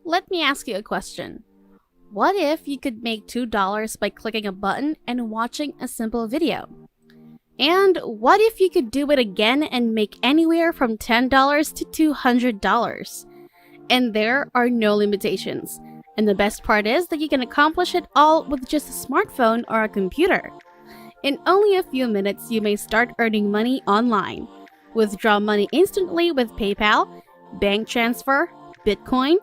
Let me ask you a question. What if you could make $2 by clicking a button and watching a simple video? And what if you could do it again and make anywhere from $10 to $200? And there are no limitations. And the best part is that you can accomplish it all with just a smartphone or a computer. In only a few minutes, you may start earning money online. Withdraw money instantly with PayPal, bank transfer, Bitcoin,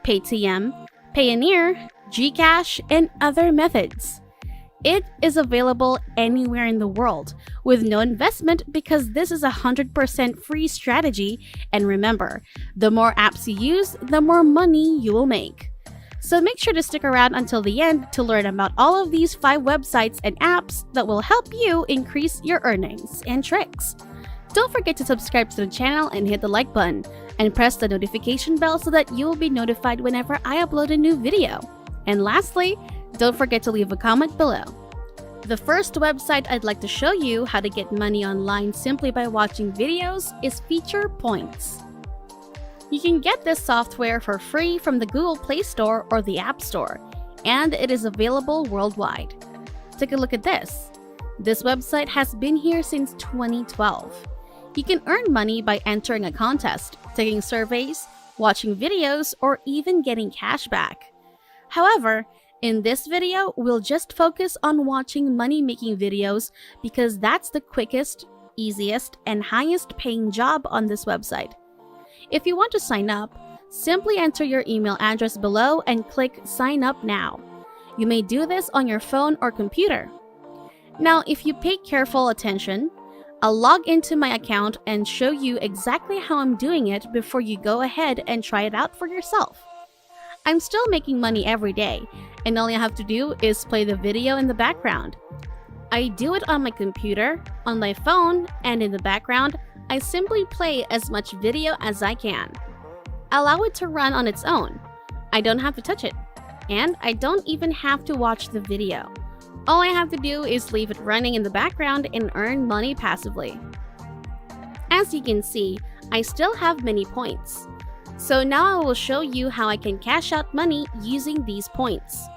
Paytm, Payoneer, Gcash, and other methods. It is available anywhere in the world with no investment because this is a 100% free strategy. And remember, the more apps you use, the more money you will make. So make sure to stick around until the end to learn about all of these 5 websites and apps that will help you increase your earnings and tricks. Don't forget to subscribe to the channel and hit the like button and press the notification bell so that you will be notified whenever I upload a new video. And lastly, don't forget to leave a comment below. The first website I'd like to show you how to get money online simply by watching videos is Feature Points. You can get this software for free from the Google Play Store or the App Store, and it is available worldwide. Take a look at this. This website has been here since 2012. You can earn money by entering a contest, taking surveys, watching videos, or even getting cash back. However, in this video, we'll just focus on watching money-making videos because that's the quickest, easiest, and highest paying job on this website. If you want to sign up, simply enter your email address below and click Sign Up Now. You may do this on your phone or computer. Now, if you pay careful attention, I'll log into my account and show you exactly how I'm doing it before you go ahead and try it out for yourself. I'm still making money every day, and all you have to do is play the video in the background. I do it on my computer, on my phone, and in the background, I simply play as much video as I can. Allow it to run on its own. I don't have to touch it, and I don't even have to watch the video. All I have to do is leave it running in the background and earn money passively. As you can see, I still have many points. So now I will show you how I can cash out money using these points.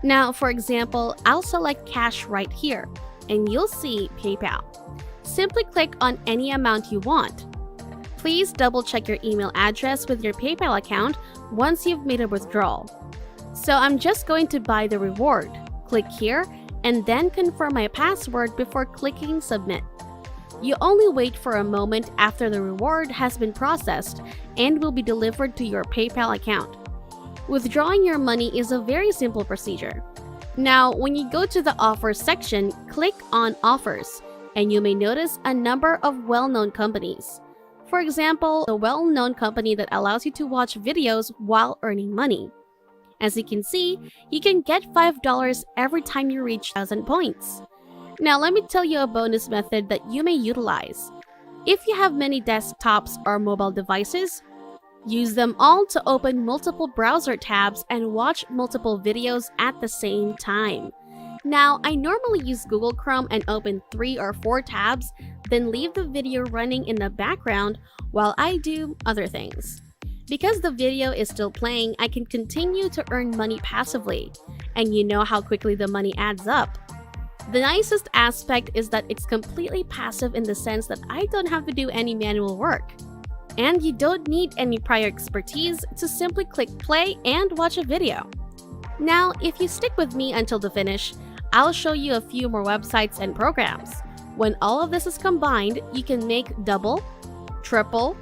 Now, for example, I'll select cash right here, and you'll see PayPal. Simply click on any amount you want. Please double check your email address with your PayPal account once you've made a withdrawal. So I'm just going to buy the reward. Click here, and then confirm my password before clicking Submit. You only wait for a moment after the reward has been processed and will be delivered to your PayPal account. Withdrawing your money is a very simple procedure. Now, when you go to the Offers section, click on Offers, and you may notice a number of well-known companies. For example, a well-known company that allows you to watch videos while earning money. As you can see, you can get $5 every time you reach 1,000 points. Now let me tell you a bonus method that you may utilize. If you have many desktops or mobile devices, use them all to open multiple browser tabs and watch multiple videos at the same time. Now, I normally use Google Chrome and open 3 or 4 tabs, then leave the video running in the background while I do other things. Because the video is still playing, I can continue to earn money passively, and you know how quickly the money adds up. The nicest aspect is that it's completely passive in the sense that I don't have to do any manual work. And you don't need any prior expertise to simply click play and watch a video. Now, if you stick with me until the finish, I'll show you a few more websites and programs. When all of this is combined, you can make double, triple,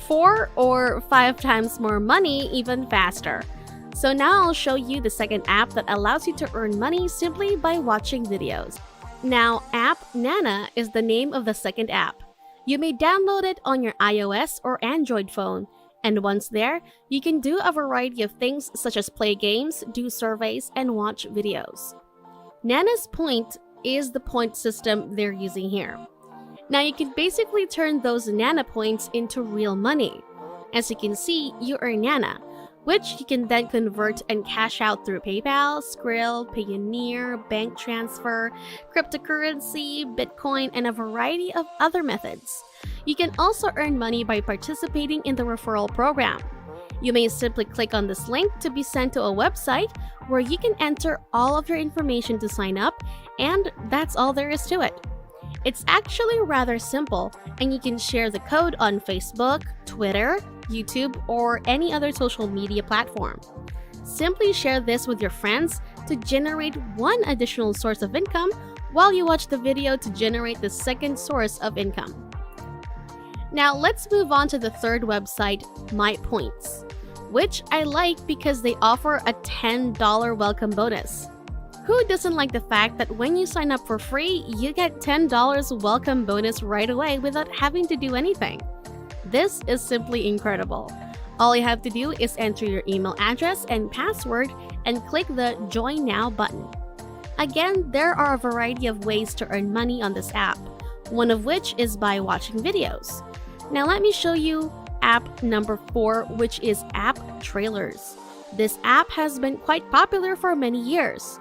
4 or 5 times more money even faster. So now I'll show you the second app that allows you to earn money simply by watching videos. Now, App Nana is the name of the second app. You may download it on your iOS or Android phone, and once there, you can do a variety of things such as play games, do surveys, and watch videos. Nana's Point is the point system they're using here. Now you can basically turn those Nana points into real money. As you can see, you earn Nana, which you can then convert and cash out through PayPal, Skrill, Payoneer, bank transfer, cryptocurrency, Bitcoin, and a variety of other methods. You can also earn money by participating in the referral program. You may simply click on this link to be sent to a website where you can enter all of your information to sign up, and that's all there is to it. It's actually rather simple, and you can share the code on Facebook, Twitter, YouTube, or any other social media platform. Simply share this with your friends to generate one additional source of income while you watch the video to generate the second source of income. Now let's move on to the third website, MyPoints, which I like because they offer a $10 welcome bonus. Who doesn't like the fact that when you sign up for free, you get $10 welcome bonus right away without having to do anything? This is simply incredible. All you have to do is enter your email address and password and click the Join Now button. Again, there are a variety of ways to earn money on this app, one of which is by watching videos. Now let me show you app number 4, which is App Trailers. This app has been quite popular for many years.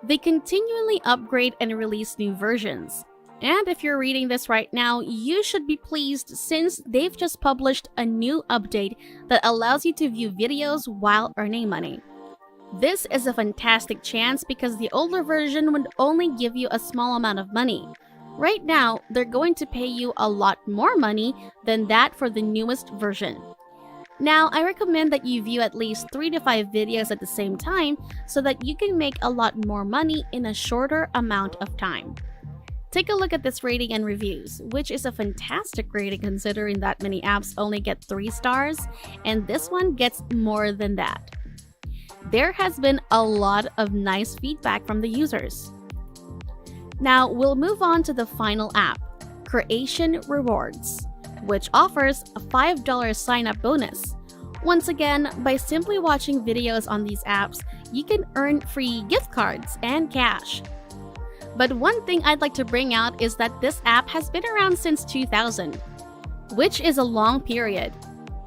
They continually upgrade and release new versions. And if you're reading this right now, you should be pleased since they've just published a new update that allows you to view videos while earning money. This is a fantastic chance because the older version would only give you a small amount of money. Right now, they're going to pay you a lot more money than that for the newest version. Now, I recommend that you view at least 3 to 5 videos at the same time so that you can make a lot more money in a shorter amount of time. Take a look at this rating and reviews, which is a fantastic rating considering that many apps only get 3 stars, and this one gets more than that. There has been a lot of nice feedback from the users. Now, we'll move on to the final app, Creation Rewards, which offers a $5 sign-up bonus. Once again, by simply watching videos on these apps, you can earn free gift cards and cash. But one thing I'd like to bring out is that this app has been around since 2000, which is a long period,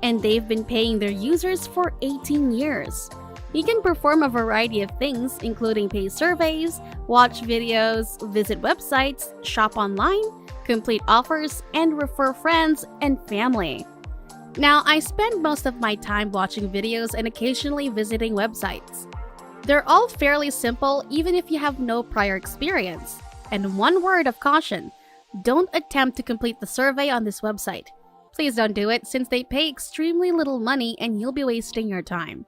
and they've been paying their users for 18 years. You can perform a variety of things, including pay surveys, watch videos, visit websites, shop online, complete offers, and refer friends and family. Now, I spend most of my time watching videos and occasionally visiting websites. They're all fairly simple even if you have no prior experience. And one word of caution, don't attempt to complete the survey on this website. Please don't do it since they pay extremely little money and you'll be wasting your time.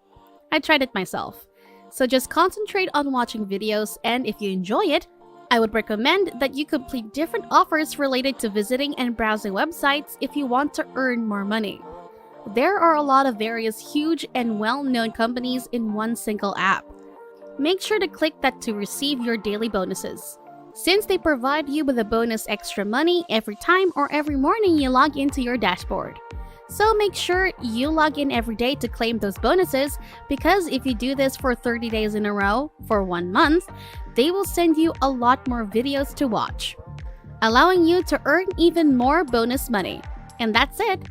I tried it myself. So just concentrate on watching videos, and if you enjoy it, I would recommend that you complete different offers related to visiting and browsing websites if you want to earn more money. There are a lot of various huge and well-known companies in one single app. Make sure to click that to receive your daily bonuses, since they provide you with a bonus extra money every time or every morning you log into your dashboard. So make sure you log in every day to claim those bonuses, because if you do this for 30 days in a row for 1 month, they will send you a lot more videos to watch, allowing you to earn even more bonus money. And that's it.